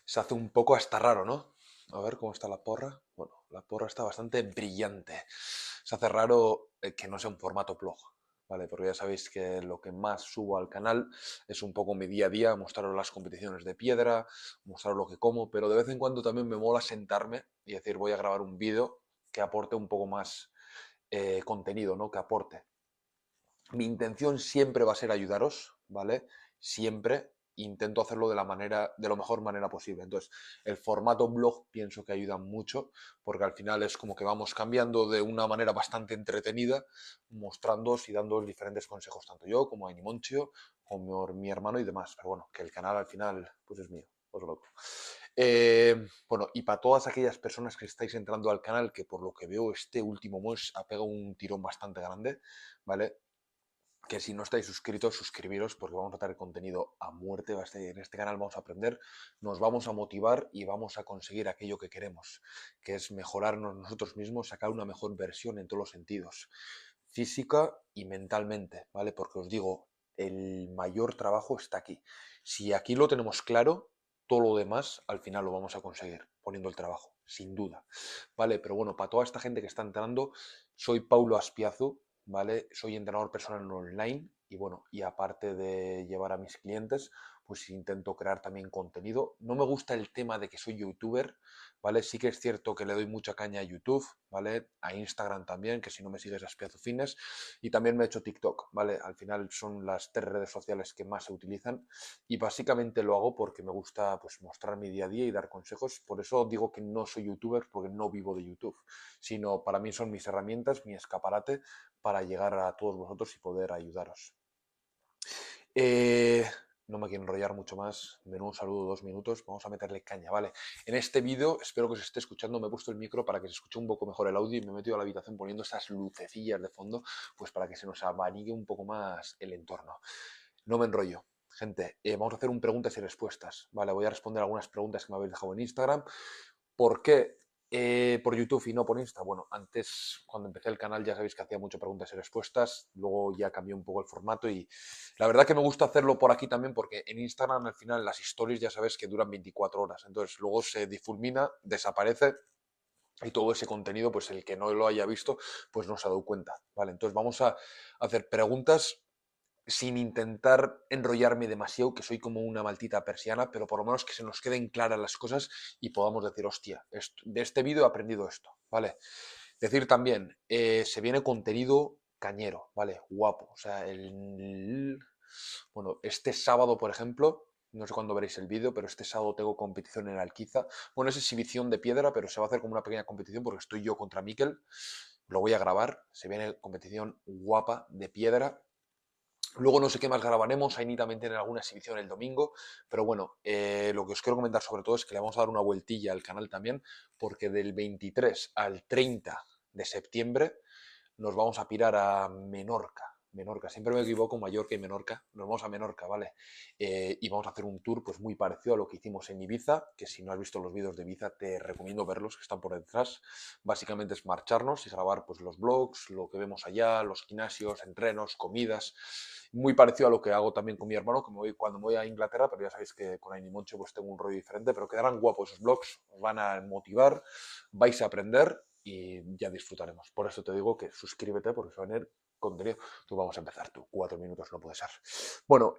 Se hace un poco hasta raro, ¿no? A ver cómo está la porra. Bueno, la porra está bastante brillante. Se hace raro que no sea un formato blog, ¿vale? Porque ya sabéis que lo que más subo al canal es un poco mi día a día, mostraros las competiciones de piedra, mostraros lo que como, pero de vez en cuando también me mola sentarme y decir, voy a grabar un vídeo que aporte un poco más contenido, ¿no? Que aporte. Mi intención siempre va a ser ayudaros, ¿vale? Siempre intento hacerlo de la manera, de la mejor manera posible. Entonces, el formato blog pienso que ayuda mucho, porque al final es como que vamos cambiando de una manera bastante entretenida, mostrándoos y dándoos diferentes consejos, tanto yo como Animonchio, como mi hermano y demás. Pero bueno, que el canal al final, pues es mío, os loco. Bueno, y para todas aquellas personas que estáis entrando al canal, que por lo que veo este último mes ha pegado un tirón bastante grande, ¿vale? Que si no estáis suscritos, suscribiros porque vamos a traer contenido a muerte. En este canal vamos a aprender, nos vamos a motivar y vamos a conseguir aquello que queremos, que es mejorarnos nosotros mismos, sacar una mejor versión en todos los sentidos, física y mentalmente, ¿vale? Porque os digo, el mayor trabajo está aquí. Si aquí lo tenemos claro, todo lo demás al final lo vamos a conseguir poniendo el trabajo, sin duda, ¿vale? Pero bueno, para toda esta gente que está entrando, soy Paulo Aspiazu, ¿vale? Soy entrenador personal online y bueno, y aparte de llevar a mis clientes, pues intento crear también contenido. No me gusta el tema de que soy youtuber, ¿vale? Sí que es cierto que le doy mucha caña a YouTube, ¿vale? A Instagram también, que si no me sigues es Piazo Fitness, y también me he hecho TikTok, ¿vale? Al final son las tres redes sociales que más se utilizan y básicamente lo hago porque me gusta pues mostrar mi día a día y dar consejos. Por eso digo que no soy youtuber porque no vivo de YouTube, sino para mí son mis herramientas, mi escaparate para llegar a todos vosotros y poder ayudaros. Eh, no me quiero enrollar mucho más. De nuevo, un saludo, 2 minutos. Vamos a meterle caña, ¿vale? En este vídeo, espero que os esté escuchando. Me he puesto el micro para que se escuche un poco mejor el audio y me he metido a la habitación poniendo estas lucecillas de fondo, pues para que se nos abanigue un poco más el entorno. No me enrollo. Gente, vamos a hacer un preguntas y respuestas, ¿vale? Voy a responder algunas preguntas que me habéis dejado en Instagram. ¿Por qué por YouTube y no por Insta? Bueno, antes, cuando empecé el canal, ya sabéis que hacía muchas preguntas y respuestas. Luego ya cambió un poco el formato y la verdad que me gusta hacerlo por aquí también porque en Instagram al final las stories ya sabes que duran 24 horas. Entonces luego se difumina, desaparece y todo ese contenido, pues el que no lo haya visto, pues no se ha dado cuenta. Vale, entonces vamos a hacer preguntas sin intentar enrollarme demasiado, que soy como una maldita persiana, pero por lo menos que se nos queden claras las cosas y podamos decir, hostia, de este vídeo he aprendido esto, ¿vale? Decir también, se viene contenido cañero, ¿vale? Guapo. O sea, bueno, este sábado, por ejemplo, no sé cuándo veréis el vídeo, pero este sábado tengo competición en Alquiza. Bueno, es exhibición de piedra, pero se va a hacer como una pequeña competición porque estoy yo contra Miquel. Lo voy a grabar. Se viene competición guapa de piedra. Luego no sé qué más grabaremos, ahí ni también tienen alguna exhibición el domingo, pero bueno, lo que os quiero comentar sobre todo es que le vamos a dar una vueltilla al canal también, porque del 23 al 30 de septiembre nos vamos a pirar a Menorca. Menorca, siempre me equivoco, Mallorca y Menorca, nos vamos a Menorca, ¿vale? Y vamos a hacer un tour pues muy parecido a lo que hicimos en Ibiza, que si no has visto los vídeos de Ibiza te recomiendo verlos, que están por detrás. Básicamente es marcharnos y grabar pues los vlogs, lo que vemos allá, los gimnasios, entrenos, comidas, muy parecido a lo que hago también con mi hermano, que me voy, cuando me voy a Inglaterra, pero ya sabéis que con Aini Moncho pues tengo un rollo diferente, pero quedarán guapos esos vlogs, os van a motivar, vais a aprender y ya disfrutaremos. Por eso te digo que suscríbete porque se va a venir contenido. Tú vamos a empezar, tú, 4 minutos no puede ser. Bueno,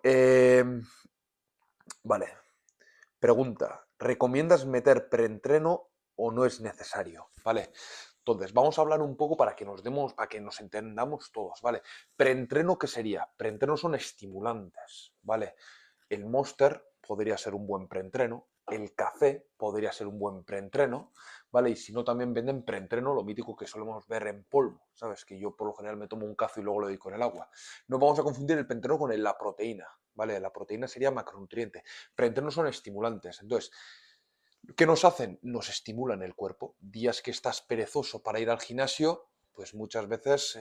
vale. Pregunta, ¿recomiendas meter preentreno o no es necesario? Vale. Entonces, vamos a hablar un poco para que nos demos, para que nos entendamos todos, ¿vale? Preentreno, ¿qué sería? Preentreno son estimulantes, ¿vale? El Monster podría ser un buen preentreno, el café podría ser un buen preentreno, ¿vale? Y si no, también venden preentreno, lo mítico que solemos ver en polvo, ¿sabes? Que yo por lo general me tomo un café y luego lo doy con el agua. No vamos a confundir el preentreno con la proteína, ¿vale? La proteína sería macronutriente. Preentrenos son estimulantes. Entonces, ¿qué nos hacen? Nos estimulan el cuerpo. Días que estás perezoso para ir al gimnasio, pues muchas veces,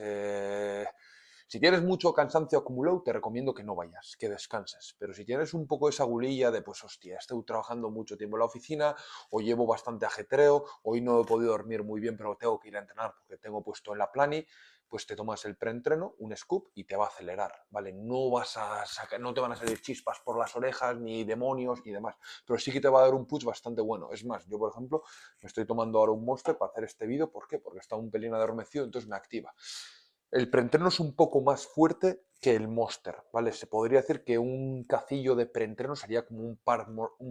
si tienes mucho cansancio acumulado, te recomiendo que no vayas, que descanses. Pero si tienes un poco esa gulilla de, pues hostia, estoy trabajando mucho tiempo en la oficina, o llevo bastante ajetreo, hoy no he podido dormir muy bien, pero tengo que ir a entrenar porque tengo puesto en la plani, pues te tomas el preentreno, un scoop, y te va a acelerar, ¿vale? No vas a sacar, no te van a salir chispas por las orejas, ni demonios, ni demás, pero sí que te va a dar un push bastante bueno. Es más, yo, por ejemplo, me estoy tomando ahora un Monster para hacer este vídeo. ¿Por qué? Porque está un pelín adormecido, entonces me activa. El preentreno es un poco más fuerte que el Monster, ¿vale? Se podría decir que un cacillo de preentreno sería como un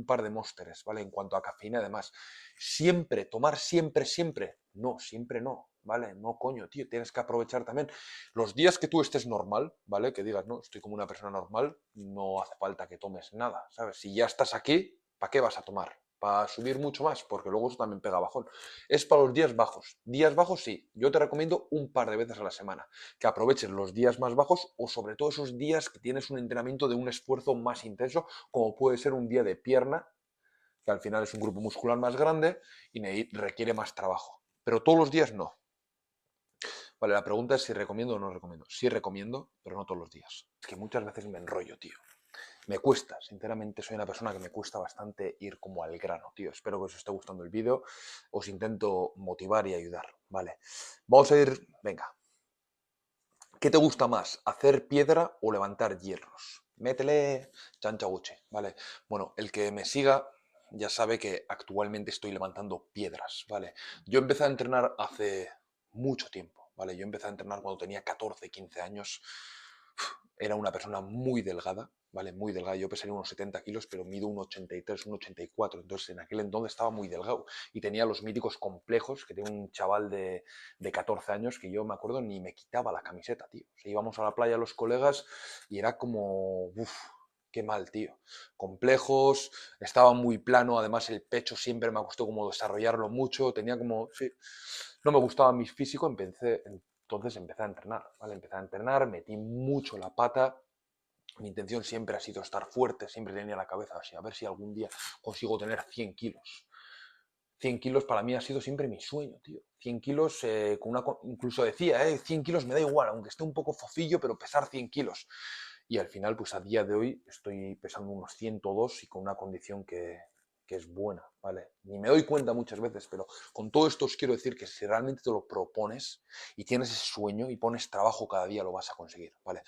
par de Monsters, ¿vale? En cuanto a cafeína, además. Siempre, tomar siempre, siempre. No, siempre no, ¿vale? No, coño, tío, tienes que aprovechar también. Los días que tú estés normal, ¿vale? Que digas, no, estoy como una persona normal, no hace falta que tomes nada, ¿sabes? Si ya estás aquí, ¿para qué vas a tomar? ¿Para subir mucho más? Porque luego eso también pega bajón. Es para los días bajos. Días bajos, sí. Yo te recomiendo un par de veces a la semana. Que aproveches los días más bajos o sobre todo esos días que tienes un entrenamiento de un esfuerzo más intenso, como puede ser un día de pierna, que al final es un grupo muscular más grande y requiere más trabajo. Pero todos los días no. Vale, la pregunta es si recomiendo o no recomiendo. Sí recomiendo, pero no todos los días. Es que muchas veces me enrollo, tío. Me cuesta, sinceramente soy una persona que me cuesta bastante ir como al grano, tío. Espero que os esté gustando el vídeo. Os intento motivar y ayudar, ¿vale? Vamos a ir, venga. ¿Qué te gusta más, hacer piedra o levantar hierros? Métele chanchaguche, ¿vale? Bueno, el que me siga ya sabe que actualmente estoy levantando piedras, ¿vale? Yo empecé a entrenar hace mucho tiempo, ¿vale? Yo empecé a entrenar cuando tenía 14, 15 años. Era una persona muy delgada, ¿vale? Muy delgada. Yo pesaría unos 70 kilos, pero mido un 83, un 84. Entonces, en aquel entonces estaba muy delgado. Y tenía los míticos complejos que tenía un chaval de 14 años que yo me acuerdo ni me quitaba la camiseta, tío. O sea, íbamos a la playa los colegas y era como... Uf, qué mal, tío. Complejos, estaba muy plano, además el pecho siempre me gustó como desarrollarlo mucho, tenía como... Sí, no me gustaba mi físico, entonces empecé a entrenar, ¿vale? Empecé a entrenar, metí mucho la pata. Mi intención siempre ha sido estar fuerte, siempre tenía la cabeza así, a ver si algún día consigo tener 100 kilos. 100 kilos para mí ha sido siempre mi sueño, tío. 100 kilos, incluso decía, 100 kilos me da igual, aunque esté un poco fofillo, pero pesar 100 kilos. Y al final, pues a día de hoy estoy pesando unos 102 y con una condición que es buena, ¿vale? Ni me doy cuenta muchas veces, pero con todo esto os quiero decir que si realmente te lo propones y tienes ese sueño y pones trabajo cada día, lo vas a conseguir, ¿vale?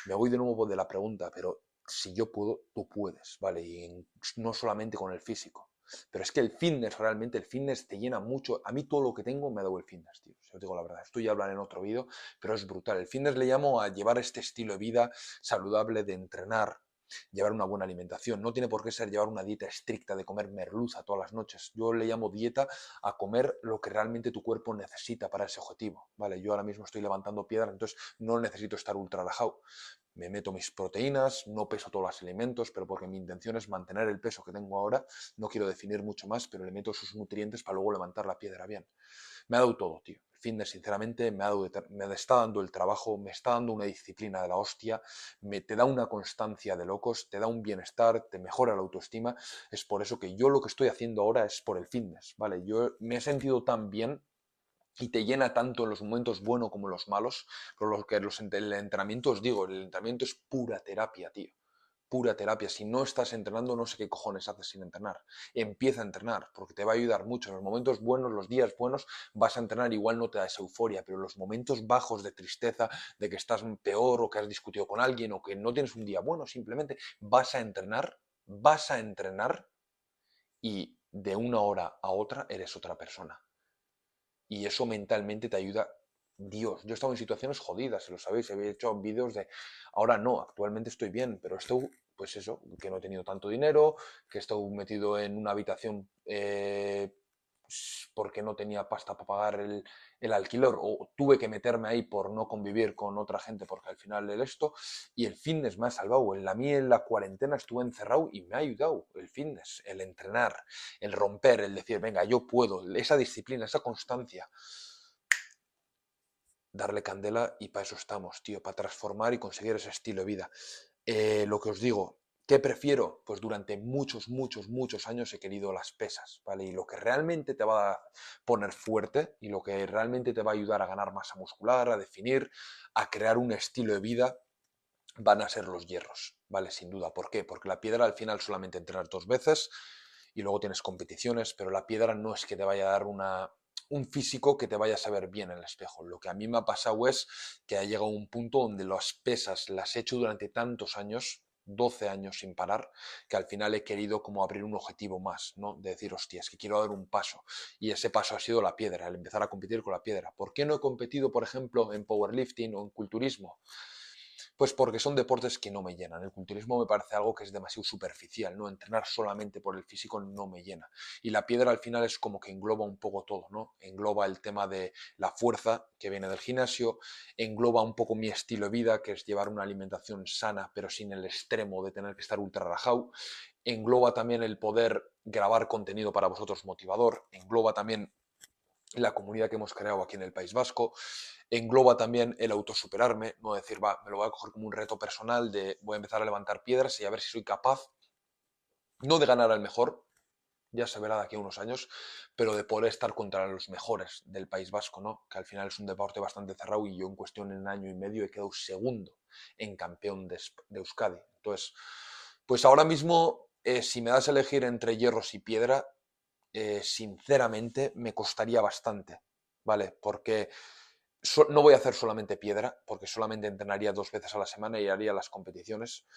Me voy de nuevo de la pregunta, pero si yo puedo, tú puedes, ¿vale? Y no solamente con el físico. Pero es que el fitness, realmente, el fitness te llena mucho. A mí todo lo que tengo me ha dado el fitness, tío. Si os digo la verdad, esto ya hablaré en otro vídeo, pero es brutal. El fitness le llamo a llevar este estilo de vida saludable, de entrenar, llevar una buena alimentación. No tiene por qué ser llevar una dieta estricta de comer merluza todas las noches. Yo le llamo dieta a comer lo que realmente tu cuerpo necesita para ese objetivo, ¿vale? Yo ahora mismo estoy levantando piedras, entonces no necesito estar ultra relajado. Me meto mis proteínas, no peso todos los alimentos, pero porque mi intención es mantener el peso que tengo ahora, no quiero definir mucho más, pero le meto esos nutrientes para luego levantar la piedra bien. Me ha dado todo, tío. El fitness, sinceramente, me está dando el trabajo, me está dando una disciplina de la hostia, te da una constancia de locos, te da un bienestar, te mejora la autoestima. Es por eso que yo lo que estoy haciendo ahora es por el fitness, ¿vale? Yo me he sentido tan bien y te llena tanto en los momentos buenos como en los malos, por lo que el entrenamiento, os digo, el entrenamiento es pura terapia, tío. Pura terapia. Si no estás entrenando, no sé qué cojones haces sin entrenar. Empieza a entrenar, porque te va a ayudar mucho. En los momentos buenos, los días buenos, vas a entrenar, igual no te da esa euforia, pero los momentos bajos de tristeza, de que estás peor o que has discutido con alguien o que no tienes un día bueno, simplemente vas a entrenar y de una hora a otra eres otra persona. Y eso mentalmente te ayuda. Dios, yo he estado en situaciones jodidas, si lo sabéis, he hecho vídeos de, ahora no, actualmente estoy bien, pero esto, pues eso, que no he tenido tanto dinero, que he estado metido en una habitación porque no tenía pasta para pagar el alquiler, o tuve que meterme ahí por no convivir con otra gente, porque al final esto, y el fitness me ha salvado. A mí en la cuarentena estuve encerrado y me ha ayudado el fitness, el entrenar, el romper, el decir, venga, yo puedo, esa disciplina, esa constancia, darle candela y para eso estamos, tío, para transformar y conseguir ese estilo de vida. Lo que os digo, ¿qué prefiero? Pues durante muchos, muchos, muchos años he querido las pesas, ¿vale? Y lo que realmente te va a poner fuerte y lo que realmente te va a ayudar a ganar masa muscular, a definir, a crear un estilo de vida, van a ser los hierros, ¿vale? Sin duda. ¿Por qué? Porque la piedra al final solamente entrenar 2 veces y luego tienes competiciones, pero la piedra no es que te vaya a dar un físico que te vayas a ver bien en el espejo. Lo que a mí me ha pasado es que ha llegado un punto donde las pesas las he hecho durante tantos años, 12 años sin parar, que al final he querido como abrir un objetivo más, ¿no? De decir, hostia, es que quiero dar un paso. Y ese paso ha sido la piedra, el empezar a competir con la piedra. ¿Por qué no he competido, por ejemplo, en powerlifting o en culturismo? Pues porque son deportes que no me llenan. El culturismo me parece algo que es demasiado superficial, ¿no? Entrenar solamente por el físico no me llena. Y la piedra al final es como que engloba un poco todo, ¿no? Engloba el tema de la fuerza que viene del gimnasio, engloba un poco mi estilo de vida, que es llevar una alimentación sana, pero sin el extremo de tener que estar ultra rajado. Engloba también el poder grabar contenido para vosotros motivador, engloba también la comunidad que hemos creado aquí en el País Vasco, engloba también el autosuperarme, no decir, va, me lo voy a coger como un reto personal de voy a empezar a levantar piedras y a ver si soy capaz, no de ganar al mejor, ya se verá de aquí a unos años, pero de poder estar contra los mejores del País Vasco, ¿no? Que al final es un deporte bastante cerrado y yo en cuestión de un año y medio he quedado segundo en campeón de Euskadi. Entonces, pues ahora mismo, si me das a elegir entre hierros y piedra, sinceramente me costaría bastante, ¿vale? Porque no voy a hacer solamente piedra, porque solamente entrenaría 2 veces a la semana y haría las competiciones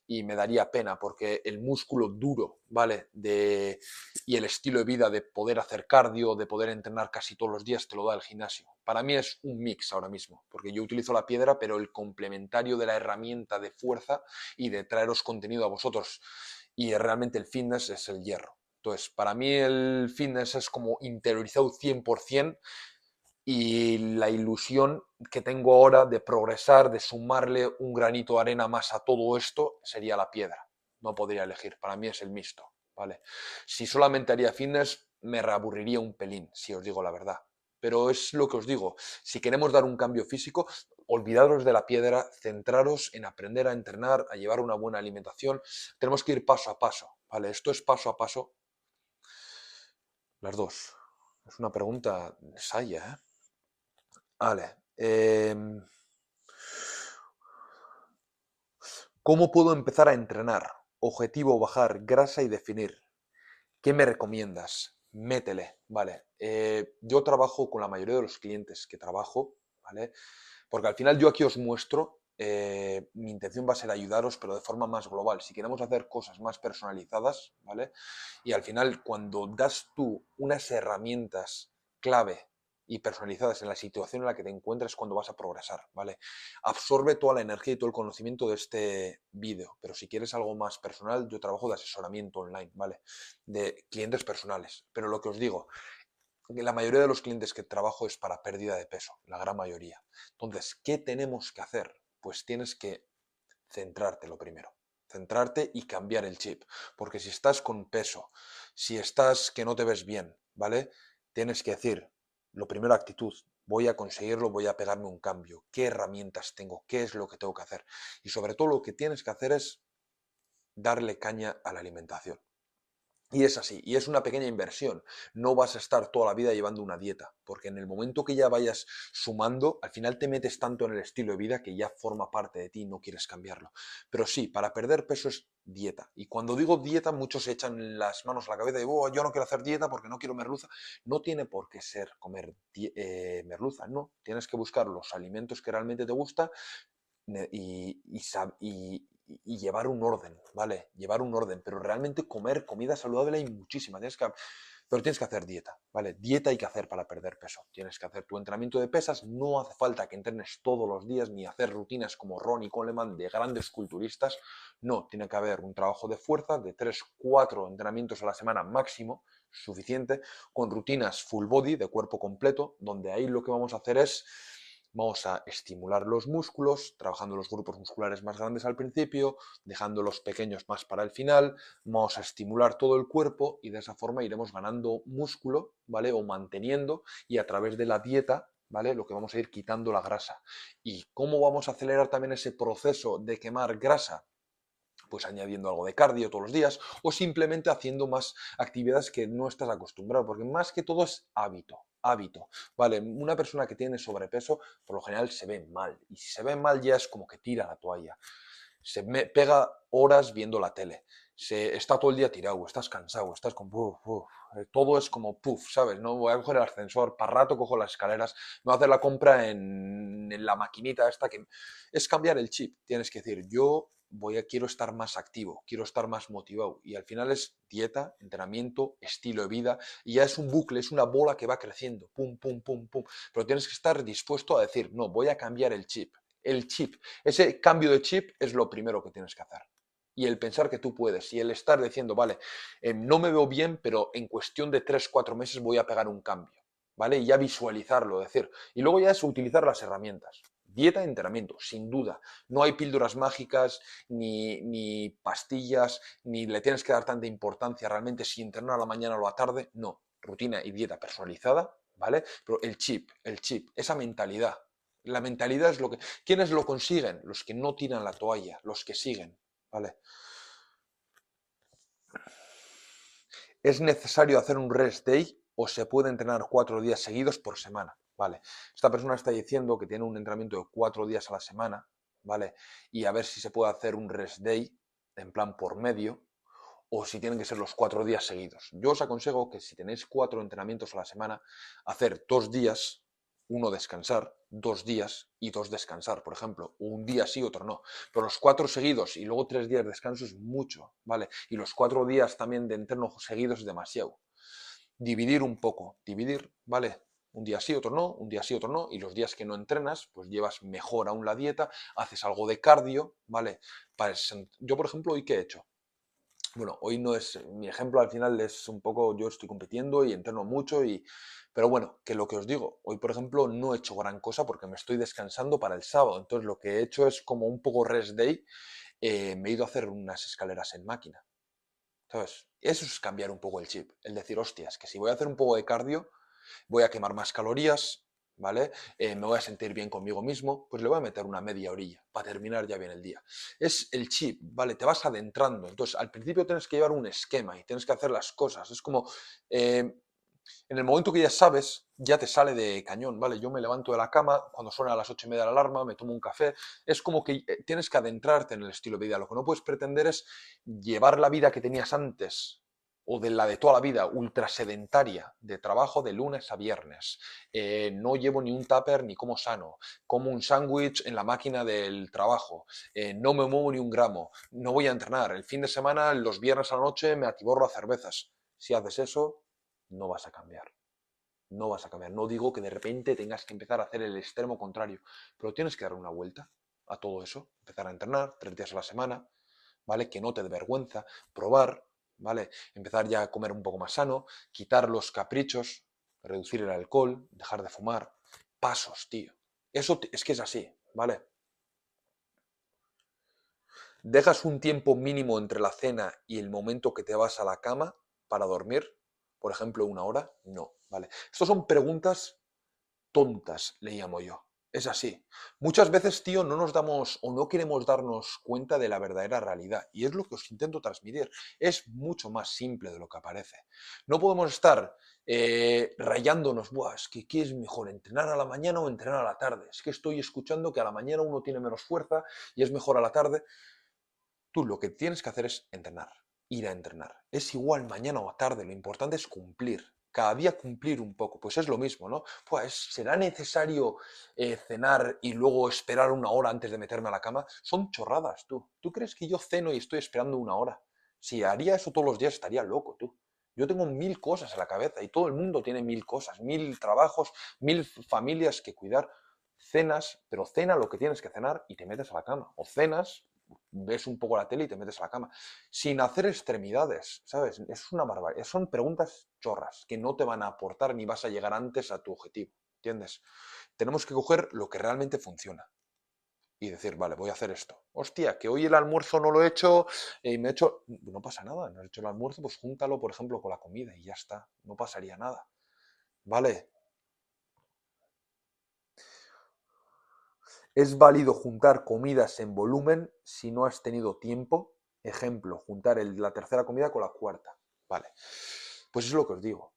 y me daría pena porque el músculo duro, ¿vale? Y el estilo de vida de poder hacer cardio, de poder entrenar casi todos los días, te lo da el gimnasio. Para mí es un mix ahora mismo, porque yo utilizo la piedra, pero el complementario de la herramienta de fuerza y de traeros contenido a vosotros y realmente el fitness es el hierro. Entonces, para mí el fitness es como interiorizado 100% y la ilusión que tengo ahora de progresar, de sumarle un granito de arena más a todo esto, sería la piedra. No podría elegir, para mí es el mixto, ¿vale? Si solamente haría fitness, me reaburriría un pelín, si os digo la verdad. Pero es lo que os digo, si queremos dar un cambio físico, olvidaros de la piedra, centraros en aprender a entrenar, a llevar una buena alimentación. Tenemos que ir paso a paso, ¿vale? Esto es paso a paso. Las dos. Es una pregunta saya, ¿eh? Vale. ¿Cómo puedo empezar a entrenar? Objetivo, bajar grasa y definir. ¿Qué me recomiendas? Métele, ¿vale? Yo trabajo con la mayoría de los clientes que trabajo, ¿vale? Porque al final yo aquí os muestro, mi intención va a ser ayudaros, pero de forma más global. Si queremos hacer cosas más personalizadas, ¿vale? Y al final, cuando das tú unas herramientas clave y personalizadas en la situación en la que te encuentras, cuando vas a progresar, ¿vale? Absorbe toda la energía y todo el conocimiento de este vídeo, pero si quieres algo más personal, yo trabajo de asesoramiento online, ¿vale? De clientes personales. Pero lo que os digo, la mayoría de los clientes que trabajo es para pérdida de peso, la gran mayoría. Entonces, ¿qué tenemos que hacer? Pues tienes que centrarte lo primero. Centrarte y cambiar el chip. Porque si estás con peso, si estás que no te ves bien, ¿vale? Tienes que decir, lo primero, actitud. Voy a conseguirlo, voy a pegarme un cambio. ¿Qué herramientas tengo? ¿Qué es lo que tengo que hacer? Y sobre todo lo que tienes que hacer es darle caña a la alimentación. Y es así, y es una pequeña inversión. No vas a estar toda la vida llevando una dieta, porque en el momento que ya vayas sumando, al final te metes tanto en el estilo de vida que ya forma parte de ti y no quieres cambiarlo. Pero sí, para perder peso es dieta. Y cuando digo dieta, muchos se echan las manos a la cabeza y oh, yo no quiero hacer dieta porque no quiero merluza. No tiene por qué ser comer merluza, no. Tienes que buscar los alimentos que realmente te gustan y llevar un orden, ¿vale? Llevar un orden, pero realmente comer comida saludable hay muchísima, pero tienes que hacer dieta, ¿vale? Dieta hay que hacer para perder peso. Tienes que hacer tu entrenamiento de pesas, no hace falta que entrenes todos los días ni hacer rutinas como Ronnie Coleman de grandes culturistas, no, tiene que haber un trabajo de fuerza de 3, 4 entrenamientos a la semana máximo, suficiente, con rutinas full body, de cuerpo completo, donde ahí lo que vamos a hacer es vamos a estimular los músculos, trabajando los grupos musculares más grandes al principio, dejando los pequeños más para el final. Vamos a estimular todo el cuerpo y de esa forma iremos ganando músculo, ¿vale? O manteniendo y a través de la dieta, ¿vale? Lo que vamos a ir quitando la grasa. ¿Y cómo vamos a acelerar también ese proceso de quemar grasa? Pues añadiendo algo de cardio todos los días o simplemente haciendo más actividades que no estás acostumbrado, porque más que todo es hábito, hábito, ¿vale? Una persona que tiene sobrepeso por lo general se ve mal y si se ve mal ya es como que tira la toalla, pega horas viendo la tele, está todo el día tirado, estás cansado, estás con todo es como puff, ¿sabes? No voy a coger el ascensor, para rato cojo las escaleras, me voy a hacer la compra en la maquinita esta que es cambiar el chip. Tienes que decir, quiero estar más activo, quiero estar más motivado. Y al final es dieta, entrenamiento, estilo de vida, y ya es un bucle, es una bola que va creciendo, pum, pum, pum, pum. Pero tienes que estar dispuesto a decir, no, voy a cambiar el chip. El chip, ese cambio de chip es lo primero que tienes que hacer. Y el pensar que tú puedes, y el estar diciendo, vale, no me veo bien, pero en cuestión de 3 4 meses voy a pegar un cambio, ¿vale? Y ya visualizarlo, decir. Y luego ya es utilizar las herramientas. Dieta y entrenamiento, sin duda. No hay píldoras mágicas, ni pastillas, ni le tienes que dar tanta importancia realmente si entrenar a la mañana o a la tarde. No, rutina y dieta personalizada, ¿vale? Pero el chip, esa mentalidad. La mentalidad es lo que... ¿Quiénes lo consiguen? Los que no tiran la toalla, los que siguen, ¿vale? ¿Es necesario hacer un rest day o se puede entrenar 4 días seguidos por semana? Vale. Esta persona está diciendo que tiene un entrenamiento de 4 días a la semana, ¿vale? Y a ver si se puede hacer un rest day en plan por medio o si tienen que ser los 4 días seguidos. Yo os aconsejo que si tenéis 4 entrenamientos a la semana, hacer 2 días, uno descansar, 2 días y 2 descansar, por ejemplo. Un día sí, otro no. Pero los 4 seguidos y luego 3 días de descanso es mucho, ¿vale? Y los 4 días también de entreno seguidos es demasiado. Dividir un poco, dividir, ¿vale? Un día sí, otro no, un día sí, otro no, y los días que no entrenas, pues llevas mejor aún la dieta, haces algo de cardio, ¿vale? Yo, por ejemplo, ¿hoy qué he hecho? Bueno, hoy no es, mi ejemplo al final es un poco, yo estoy compitiendo y entreno mucho, pero bueno, que lo que os digo, hoy por ejemplo no he hecho gran cosa porque me estoy descansando para el sábado, entonces lo que he hecho es como un poco rest day, me he ido a hacer unas escaleras en máquina, ¿sabes? Eso es cambiar un poco el chip, el decir, hostias, que si voy a hacer un poco de cardio, voy a quemar más calorías, ¿vale? Me voy a sentir bien conmigo mismo, pues le voy a meter una media orilla para terminar ya bien el día. Es el chip, ¿vale? Te vas adentrando. Entonces, al principio tienes que llevar un esquema y tienes que hacer las cosas. Es como, en el momento que ya sabes, ya te sale de cañón, ¿vale? Yo me levanto de la cama, cuando suena a las 8:30 la alarma, me tomo un café. Es como que tienes que adentrarte en el estilo de vida. Lo que no puedes pretender es llevar la vida que tenías antes o de la de toda la vida, ultra sedentaria, de trabajo de lunes a viernes. No llevo ni un tupper ni como sano. Como un sándwich en la máquina del trabajo. No me muevo ni un gramo. No voy a entrenar. El fin de semana, los viernes a la noche, me atiborro a cervezas. Si haces eso, no vas a cambiar. No vas a cambiar. No digo que de repente tengas que empezar a hacer el extremo contrario, pero tienes que dar una vuelta a todo eso. Empezar a entrenar 3 días a la semana, ¿vale? Que no te dé vergüenza, probar, ¿vale? Empezar ya a comer un poco más sano, quitar los caprichos, reducir el alcohol, dejar de fumar. Pasos, tío. Eso es que es así, ¿vale? ¿Dejas un tiempo mínimo entre la cena y el momento que te vas a la cama para dormir? Por ejemplo, 1 hora. No, ¿vale? Estas son preguntas tontas, le llamo yo. Es así. Muchas veces, tío, no nos damos o no queremos darnos cuenta de la verdadera realidad. Y es lo que os intento transmitir. Es mucho más simple de lo que parece. No podemos estar rayándonos, buah, es que ¿qué es mejor, entrenar a la mañana o entrenar a la tarde? Es que estoy escuchando que a la mañana uno tiene menos fuerza y es mejor a la tarde. Tú lo que tienes que hacer es entrenar, ir a entrenar. Es igual mañana o tarde, lo importante es cumplir. Cada día cumplir un poco, pues es lo mismo, ¿no? Pues será necesario cenar y luego esperar 1 hora antes de meterme a la cama. Son chorradas, tú. ¿Tú crees que yo ceno y estoy esperando 1 hora? Si haría eso todos los días estaría loco, tú. Yo tengo 1000 cosas en la cabeza y todo el mundo tiene 1000 cosas, 1000 trabajos, 1000 familias que cuidar. Cenas, pero cena lo que tienes que cenar y te metes a la cama. O cenas, ves un poco la tele y te metes a la cama. Sin hacer extremidades, ¿sabes? Es una barbaridad. Son preguntas chorras que no te van a aportar ni vas a llegar antes a tu objetivo, ¿entiendes? Tenemos que coger lo que realmente funciona y decir, vale, voy a hacer esto. Hostia, que hoy el almuerzo no lo he hecho y me he hecho... No pasa nada, no has hecho el almuerzo, pues júntalo, por ejemplo, con la comida y ya está. No pasaría nada. ¿Vale? Es válido juntar comidas en volumen si no has tenido tiempo. Ejemplo, juntar la tercera comida con la cuarta. Vale. Pues es lo que os digo.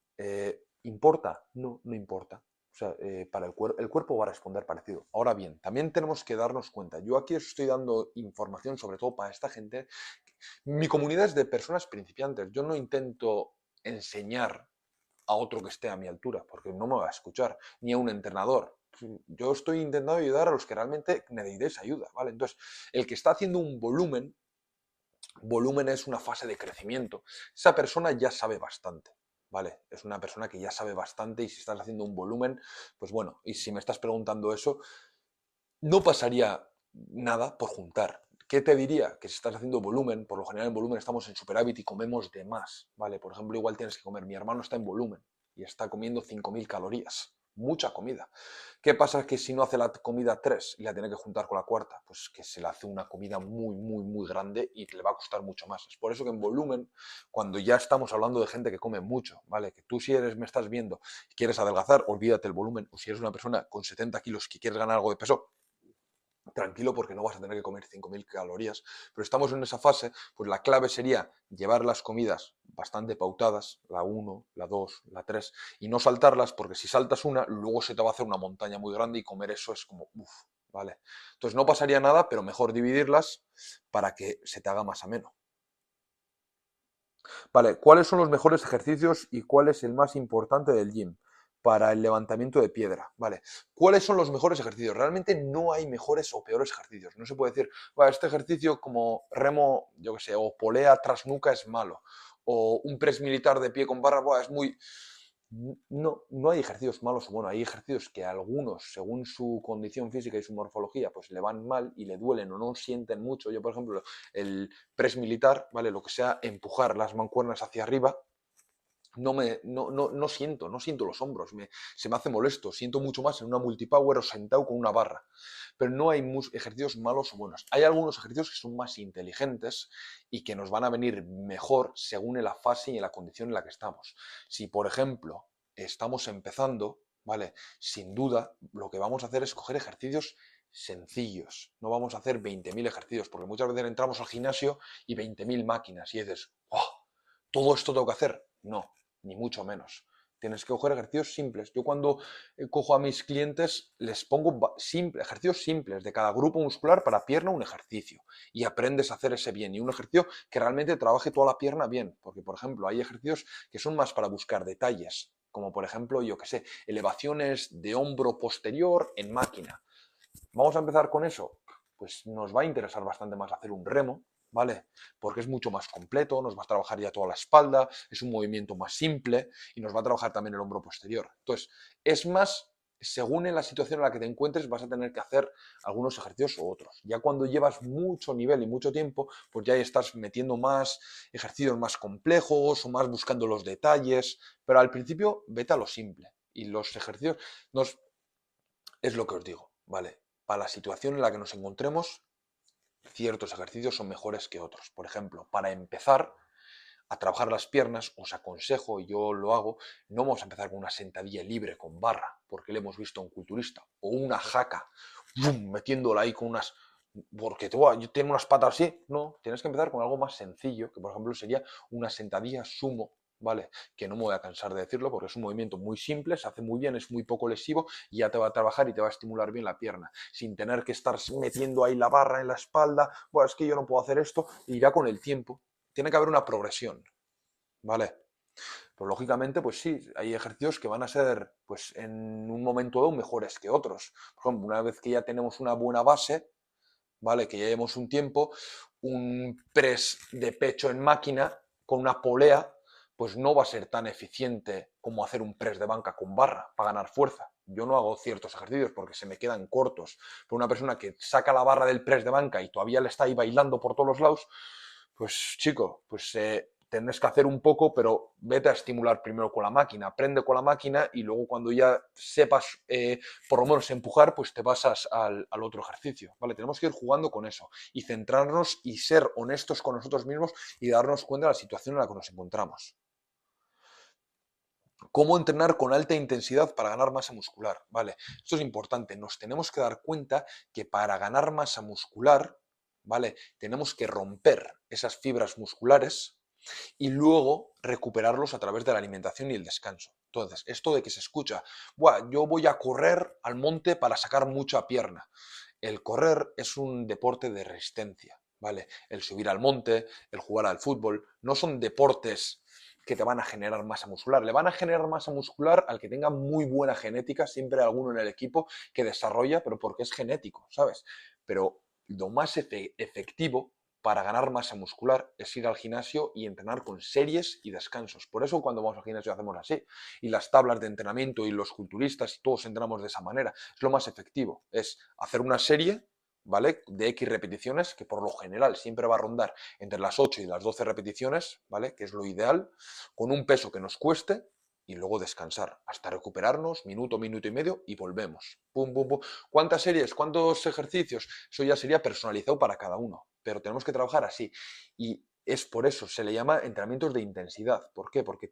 ¿Importa? No, no importa. O sea, para el cuerpo va a responder parecido. Ahora bien, también tenemos que darnos cuenta. Yo aquí os estoy dando información, sobre todo para esta gente, Mi comunidad es de personas principiantes. Yo no intento enseñar a otro que esté a mi altura, porque no me va a escuchar, ni a un entrenador. Yo estoy intentando ayudar a los que realmente necesitéis ayuda, ¿vale? Entonces, el que está haciendo un volumen es una fase de crecimiento. Esa persona ya sabe bastante, ¿vale? Es una persona que ya sabe bastante y si estás haciendo un volumen, pues bueno, y si me estás preguntando eso, no pasaría nada por juntar. ¿Qué te diría? Que si estás haciendo volumen, por lo general en volumen estamos en superávit y comemos de más, ¿vale? Por ejemplo, igual tienes que comer. Mi hermano está en volumen y está comiendo 5.000 calorías. Mucha comida. ¿Qué pasa? Que si no hace la comida 3 y la tiene que juntar con la cuarta, pues que se le hace una comida muy, muy, muy grande y le va a costar mucho más. Es por eso que en volumen, cuando ya estamos hablando de gente que come mucho, ¿vale? Que tú si eres, me estás viendo y quieres adelgazar, olvídate el volumen. O si eres una persona con 70 kilos que quieres ganar algo de peso, tranquilo porque no vas a tener que comer 5.000 calorías, pero estamos en esa fase, pues la clave sería llevar las comidas bastante pautadas, la 1, la 2, la 3, y no saltarlas porque si saltas una, luego se te va a hacer una montaña muy grande y comer eso es como, uff, ¿vale? Entonces no pasaría nada, pero mejor dividirlas para que se te haga más ameno. Vale, ¿cuáles son los mejores ejercicios y cuál es el más importante del gym? Para el levantamiento de piedra, ¿vale? ¿Cuáles son los mejores ejercicios? Realmente no hay mejores o peores ejercicios. No se puede decir, bueno, este ejercicio como remo, yo qué sé, o polea tras nuca es malo, o un press militar de pie con barra, bueno, es muy... No, no hay ejercicios malos o bueno, hay ejercicios que a algunos, según su condición física y su morfología, pues le van mal y le duelen o no sienten mucho. Yo, por ejemplo, el press militar, ¿vale? Lo que sea empujar las mancuernas hacia arriba, no siento los hombros, se me hace molesto, siento mucho más en una multipower o sentado con una barra. Pero no hay ejercicios malos o buenos. Hay algunos ejercicios que son más inteligentes y que nos van a venir mejor según en la fase y en la condición en la que estamos. Si, por ejemplo, estamos empezando, ¿vale? Sin duda, lo que vamos a hacer es coger ejercicios sencillos. No vamos a hacer 20.000 ejercicios, porque muchas veces entramos al gimnasio y 20.000 máquinas y dices, ¡oh! ¿Todo esto tengo que hacer? No, ni mucho menos. Tienes que coger ejercicios simples. Yo cuando cojo a mis clientes les pongo ejercicios simples de cada grupo muscular para pierna un ejercicio y aprendes a hacer ese bien y un ejercicio que realmente trabaje toda la pierna bien, porque por ejemplo hay ejercicios que son más para buscar detalles, como por ejemplo, yo que sé, elevaciones de hombro posterior en máquina. Vamos a empezar con eso. Pues nos va a interesar bastante más hacer un remo, ¿vale? Porque es mucho más completo, nos va a trabajar ya toda la espalda, es un movimiento más simple y nos va a trabajar también el hombro posterior. Entonces, es más, según en la situación en la que te encuentres, vas a tener que hacer algunos ejercicios u otros. Ya cuando llevas mucho nivel y mucho tiempo, pues ya estás metiendo más ejercicios más complejos o más buscando los detalles, pero al principio vete a lo simple. Y los ejercicios es lo que os digo, ¿vale? Para la situación en la que nos encontremos, ciertos ejercicios son mejores que otros. Por ejemplo, para empezar a trabajar las piernas, os aconsejo, y yo lo hago, no vamos a empezar con una sentadilla libre con barra, porque le hemos visto a un culturista, o una jaca, ¡bum!, metiéndola ahí con unas... Porque tiene unas patas así. No, tienes que empezar con algo más sencillo, que por ejemplo sería una sentadilla sumo, ¿vale? Que no me voy a cansar de decirlo porque es un movimiento muy simple, se hace muy bien, es muy poco lesivo y ya te va a trabajar y te va a estimular bien la pierna, sin tener que estar metiendo ahí la barra en la espalda, bueno, es que yo no puedo hacer esto, irá con el tiempo. Tiene que haber una progresión, ¿vale? Pues lógicamente, pues sí, hay ejercicios que van a ser, pues en un momento dado, mejores que otros. Por ejemplo, una vez que ya tenemos una buena base, ¿vale? Que ya llevemos un tiempo, un press de pecho en máquina con una polea, pues no va a ser tan eficiente como hacer un press de banca con barra para ganar fuerza. Yo no hago ciertos ejercicios porque se me quedan cortos. Pero una persona que saca la barra del press de banca y todavía le está ahí bailando por todos los lados, pues chico, pues tendrás que hacer un poco, pero vete a estimular primero con la máquina, aprende con la máquina y luego cuando ya sepas por lo menos empujar, pues te pasas al otro ejercicio, ¿vale? Tenemos que ir jugando con eso y centrarnos y ser honestos con nosotros mismos y darnos cuenta de la situación en la que nos encontramos. ¿Cómo entrenar con alta intensidad para ganar masa muscular? Vale, esto es importante. Nos tenemos que dar cuenta que para ganar masa muscular, ¿vale? Tenemos que romper esas fibras musculares y luego recuperarlos a través de la alimentación y el descanso. Entonces, esto de que se escucha, buah, yo voy a correr al monte para sacar mucha pierna. El correr es un deporte de resistencia, ¿vale? El subir al monte, el jugar al fútbol, no son deportes que te van a generar masa muscular. Le van a generar masa muscular al que tenga muy buena genética, siempre hay alguno en el equipo que desarrolla, pero porque es genético, ¿sabes? Pero lo más efectivo para ganar masa muscular es ir al gimnasio y entrenar con series y descansos. Por eso cuando vamos al gimnasio hacemos así. Y las tablas de entrenamiento y los culturistas, todos entrenamos de esa manera. Es lo más efectivo. Es hacer una serie, ¿vale? De X repeticiones, que por lo general siempre va a rondar entre las 8 y las 12 repeticiones, ¿vale? Que es lo ideal, con un peso que nos cueste y luego descansar hasta recuperarnos, minuto, minuto y medio y volvemos. Pum, pum, pum. ¿Cuántas series? ¿Cuántos ejercicios? Eso ya sería personalizado para cada uno, pero tenemos que trabajar así. Y es por eso, se le llama entrenamientos de intensidad. ¿Por qué? Porque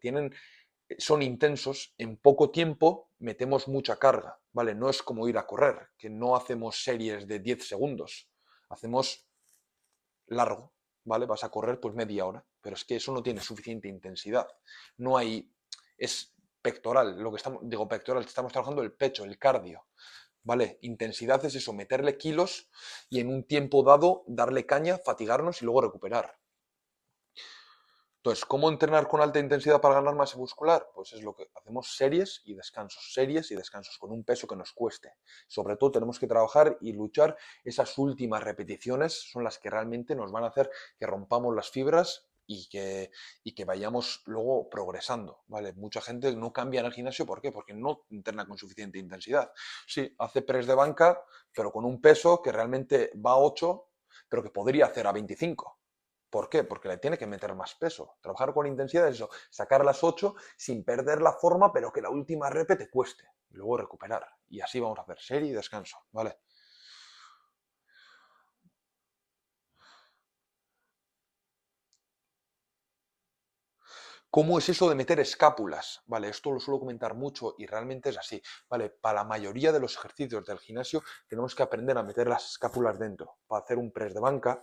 son intensos, en poco tiempo metemos mucha carga, ¿vale? No es como ir a correr, que no hacemos series de 10 segundos, hacemos largo, ¿vale? Vas a correr pues media hora, pero es que eso no tiene suficiente intensidad. No hay, es pectoral, lo que estamos, digo pectoral, estamos trabajando el pecho, el cardio, ¿vale? Intensidad es eso, meterle kilos y en un tiempo dado darle caña, fatigarnos y luego recuperar. Entonces, ¿cómo entrenar con alta intensidad para ganar masa muscular? Pues es lo que hacemos, series y descansos, con un peso que nos cueste. Sobre todo tenemos que trabajar y luchar esas últimas repeticiones, son las que realmente nos van a hacer que rompamos las fibras y que vayamos luego progresando, ¿vale? Mucha gente no cambia en el gimnasio, ¿por qué? Porque no entrena con suficiente intensidad. Sí, hace press de banca, pero con un peso que realmente va a 8, pero que podría hacer a 25. ¿Por qué? Porque le tiene que meter más peso. Trabajar con intensidad es eso, sacar las 8 sin perder la forma, pero que la última rep te cueste. Y luego recuperar. Y así vamos a hacer serie y descanso, ¿vale? ¿Cómo es eso de meter escápulas? Vale, esto lo suelo comentar mucho y realmente es así. Vale, para la mayoría de los ejercicios del gimnasio tenemos que aprender a meter las escápulas dentro. Para hacer un press de banca,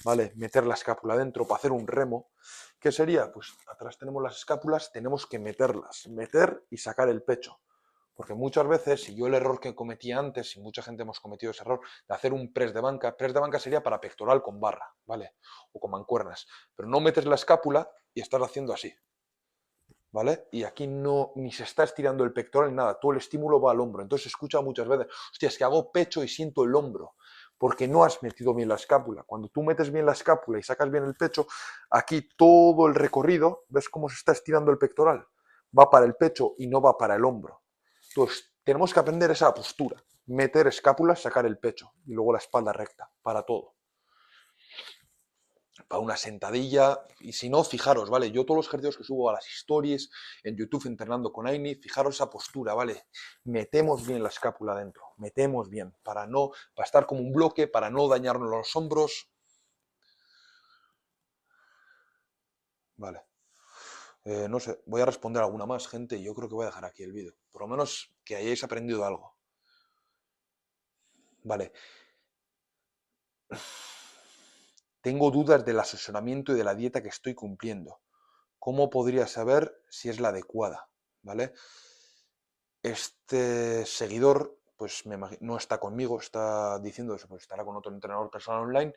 ¿vale? Meter la escápula dentro, para hacer un remo. ¿Qué sería? Pues atrás tenemos las escápulas, tenemos que meterlas, meter y sacar el pecho. Porque muchas veces, si yo el error que cometí antes, y mucha gente hemos cometido ese error, de hacer un press de banca sería para pectoral con barra, ¿vale? O con mancuernas. Pero no metes la escápula y estás haciendo así, ¿vale? Y aquí no, ni se está estirando el pectoral ni nada, todo el estímulo va al hombro. Entonces se escucha muchas veces, hostia, es que hago pecho y siento el hombro, porque no has metido bien la escápula. Cuando tú metes bien la escápula y sacas bien el pecho, aquí todo el recorrido, ¿ves cómo se está estirando el pectoral? Va para el pecho y no va para el hombro. Entonces, tenemos que aprender esa postura, meter escápula, sacar el pecho y luego la espalda recta, para todo. Para una sentadilla, y si no, fijaros, ¿vale? Yo todos los ejercicios que subo a las stories en YouTube entrenando con Aini, fijaros esa postura, ¿vale? Metemos bien la escápula dentro, metemos bien, para estar como un bloque, para no dañarnos los hombros, ¿vale? No sé, voy a responder alguna más, gente, y yo creo que voy a dejar aquí el vídeo. Por lo menos que hayáis aprendido algo. Vale. Tengo dudas del asesoramiento y de la dieta que estoy cumpliendo. ¿Cómo podría saber si es la adecuada? ¿Vale? Este seguidor, pues no está conmigo, está diciendo eso, pues estará con otro entrenador personal online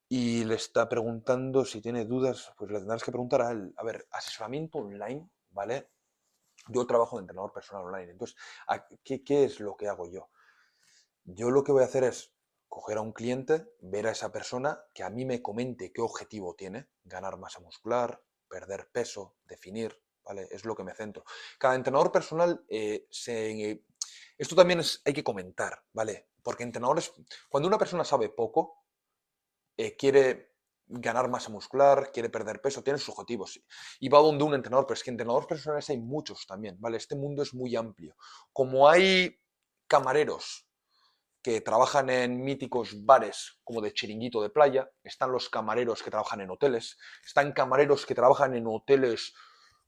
y le está preguntando si tiene dudas, pues le tendrás que preguntar a él. A ver, asesoramiento online, ¿vale? Yo trabajo de entrenador personal online, entonces, ¿qué es lo que hago yo? Yo lo que voy a hacer es coger a un cliente, ver a esa persona, que a mí me comente qué objetivo tiene, ganar masa muscular, perder peso, definir, ¿vale? Es lo que me centro. Cada entrenador personal, esto también hay que comentar, ¿vale? Porque entrenadores, cuando una persona sabe poco, quiere ganar masa muscular, quiere perder peso, tiene sus objetivos. Y va donde un entrenador, pero es que entrenadores personales hay muchos también, ¿vale? Este mundo es muy amplio. Como hay camareros que trabajan en míticos bares como de chiringuito de playa, están los camareros que trabajan en hoteles, están camareros que trabajan en hoteles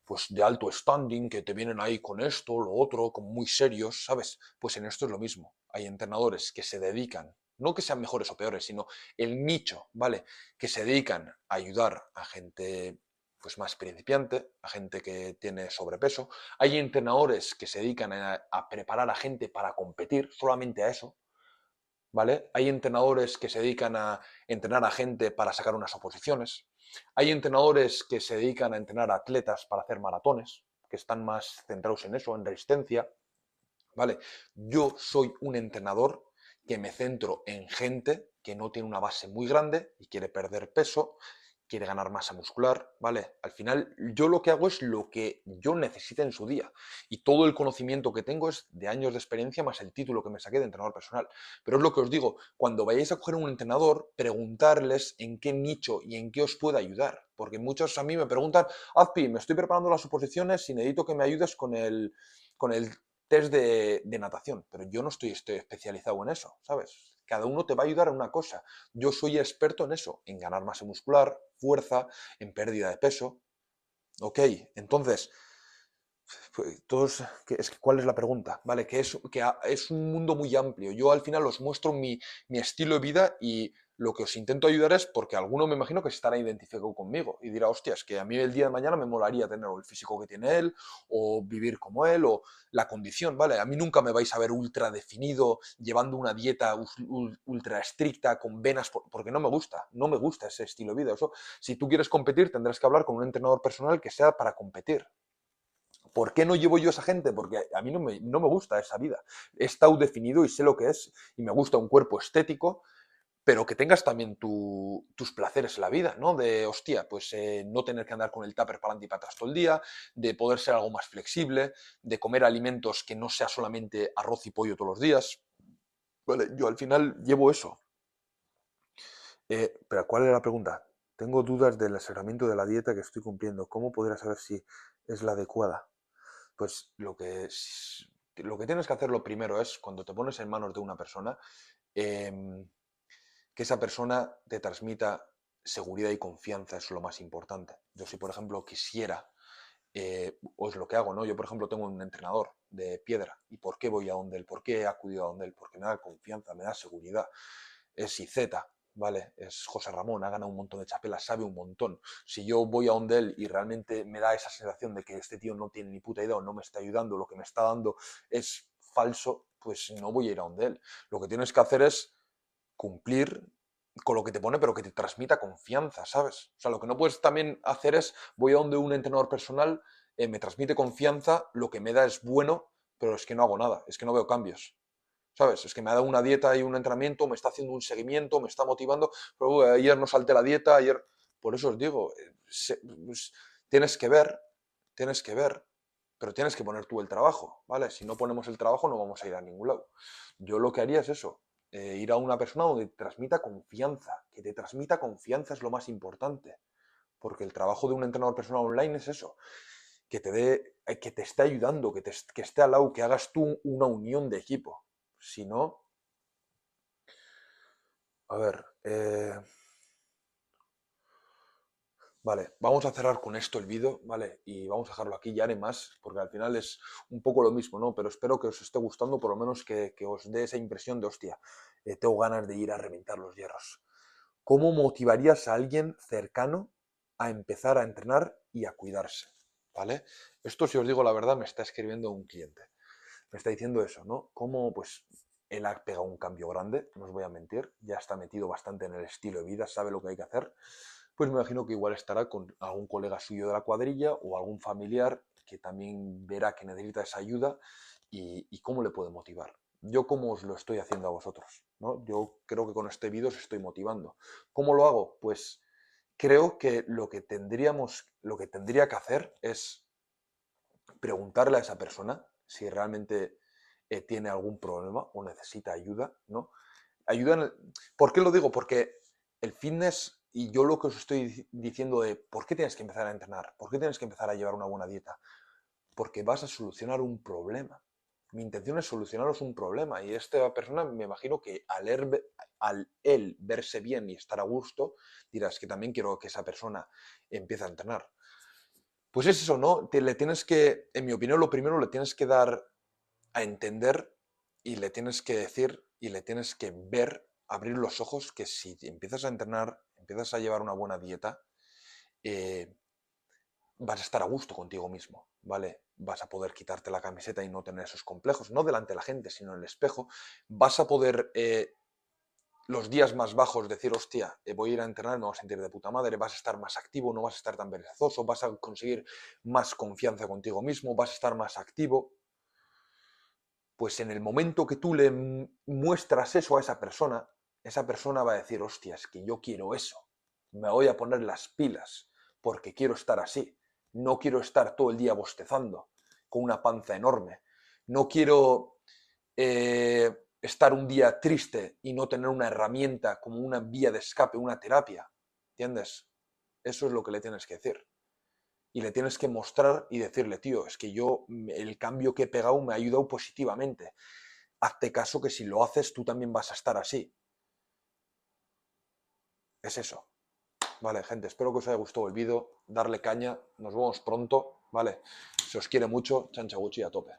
pues de alto standing, que te vienen ahí con esto, lo otro, como muy serios, ¿sabes? Pues en esto es lo mismo. Hay entrenadores que se dedican, no que sean mejores o peores, sino el nicho, ¿vale? Que se dedican a ayudar a gente pues más principiante, a gente que tiene sobrepeso. Hay entrenadores que se dedican a preparar a gente para competir, solamente a eso, ¿vale? Hay entrenadores que se dedican a entrenar a gente para sacar unas oposiciones. Hay entrenadores que se dedican a entrenar a atletas para hacer maratones, que están más centrados en eso, en resistencia, ¿vale? Yo soy un entrenador que me centro en gente que no tiene una base muy grande y quiere perder peso, quiere ganar masa muscular, ¿vale? Al final, yo lo que hago es lo que yo necesite en su día. Y todo el conocimiento que tengo es de años de experiencia más el título que me saqué de entrenador personal. Pero es lo que os digo, cuando vayáis a coger un entrenador, preguntarles en qué nicho y en qué os puede ayudar. Porque muchos a mí me preguntan, Azpi, me estoy preparando las oposiciones y necesito que me ayudes con el test de natación, pero yo no estoy especializado en eso, ¿sabes? Cada uno te va a ayudar a una cosa. Yo soy experto en eso, en ganar masa muscular, fuerza, en pérdida de peso. Ok, entonces, todos, ¿cuál es la pregunta? Vale, es un mundo muy amplio. Yo al final os muestro mi estilo de vida y lo que os intento ayudar es porque alguno me imagino que se estará identificado conmigo y dirá, hostia, es que a mí el día de mañana me molaría tener el físico que tiene él o vivir como él o la condición, ¿vale? A mí nunca me vais a ver ultra definido, llevando una dieta ultra estricta, con venas, porque no me gusta ese estilo de vida. Eso, si tú quieres competir, tendrás que hablar con un entrenador personal que sea para competir. ¿Por qué no llevo yo a esa gente? Porque a mí no me gusta esa vida. He estado definido y sé lo que es y me gusta un cuerpo estético, pero que tengas también tus placeres en la vida, ¿no? De, hostia, pues no tener que andar con el tupper para adelante y para atrás todo el día, de poder ser algo más flexible, de comer alimentos que no sea solamente arroz y pollo todos los días. Vale, yo al final llevo eso. Pero ¿cuál es la pregunta? Tengo dudas del asesoramiento de la dieta que estoy cumpliendo. ¿Cómo podría saber si es la adecuada? Pues lo que tienes que hacer lo primero es, cuando te pones en manos de una persona, em, que esa persona te transmita seguridad y confianza, eso es lo más importante. Yo si, por ejemplo, quisiera, o es lo que hago, ¿no? Yo, por ejemplo, tengo un entrenador de piedra. ¿Y por qué voy a donde él? ¿Por qué he acudido a donde él? Porque me da confianza, me da seguridad. Es IZ, ¿vale? Es José Ramón, ha ganado un montón de chapelas, sabe un montón. Si yo voy a donde él y realmente me da esa sensación de que este tío no tiene ni puta idea o no me está ayudando, lo que me está dando es falso, pues no voy a ir a donde él. Lo que tienes que hacer es cumplir con lo que te pone, pero que te transmita confianza, ¿sabes? O sea, lo que no puedes también hacer es, voy a donde un entrenador personal, me transmite confianza, lo que me da es bueno, pero es que no hago nada, es que no veo cambios. ¿Sabes? Es que me ha dado una dieta y un entrenamiento, me está haciendo un seguimiento, me está motivando, pero ayer no salté la dieta, ayer... Por eso os digo, pues, tienes que ver, tienes que ver, pero tienes que poner tú el trabajo, ¿vale? Si no ponemos el trabajo no vamos a ir a ningún lado. Yo lo que haría es eso, ir a una persona donde te transmita confianza, que te transmita confianza es lo más importante, porque el trabajo de un entrenador personal online es eso, que te dé, que te esté ayudando, que esté al lado, que hagas tú una unión de equipo. Si no, a ver, vale, vamos a cerrar con esto el vídeo, ¿vale? Y vamos a dejarlo aquí, ya haré más, porque al final es un poco lo mismo, ¿no? Pero espero que os esté gustando, por lo menos que os dé esa impresión de, hostia, tengo ganas de ir a reventar los hierros. ¿Cómo motivarías a alguien cercano a empezar a entrenar y a cuidarse? ¿Vale? Esto, si os digo la verdad, me está escribiendo un cliente. Me está diciendo eso, ¿no? Cómo, pues, él ha pegado un cambio grande, no os voy a mentir, ya está metido bastante en el estilo de vida, sabe lo que hay que hacer, pues me imagino que igual estará con algún colega suyo de la cuadrilla o algún familiar que también verá que necesita esa ayuda y cómo le puede motivar. Yo cómo os lo estoy haciendo a vosotros, ¿no? Yo creo que con este vídeo os estoy motivando. ¿Cómo lo hago? Pues creo que lo que tendría que hacer es preguntarle a esa persona si realmente tiene algún problema o necesita ayuda, ¿no? Ayuda en ¿Por qué lo digo? Porque el fitness y yo lo que os estoy diciendo de por qué tienes que empezar a entrenar, por qué tienes que empezar a llevar una buena dieta, porque vas a solucionar un problema. Mi intención es solucionaros un problema y esta persona me imagino que al él verse bien y estar a gusto, dirás que también quiero que esa persona empiece a entrenar. Pues es eso, ¿no? Le tienes que, en mi opinión, lo primero le tienes que dar a entender y le tienes que decir y le tienes que ver, abrir los ojos, que si empiezas a entrenar, empiezas a llevar una buena dieta, eh, vas a estar a gusto contigo mismo, ¿vale? Vas a poder quitarte la camiseta y no tener esos complejos, no delante de la gente, sino en el espejo. Vas a poder los días más bajos decir, hostia, voy a ir a entrenar, me voy a sentir de puta madre, vas a estar más activo, no vas a estar tan perezoso, vas a conseguir más confianza contigo mismo, vas a estar más activo. Pues en el momento que tú le muestras eso a esa persona va a decir, hostia, es que yo quiero eso, me voy a poner las pilas porque quiero estar así, no quiero estar todo el día bostezando con una panza enorme, no quiero estar un día triste y no tener una herramienta como una vía de escape, una terapia, ¿entiendes? Eso es lo que le tienes que decir. Y le tienes que mostrar y decirle, tío, es que yo el cambio que he pegado me ha ayudado positivamente. Hazte caso que si lo haces tú también vas a estar así. Es eso. Vale, gente, espero que os haya gustado el vídeo. Darle caña. Nos vemos pronto, ¿vale? Se os quiere mucho. Chanchaguchi a tope.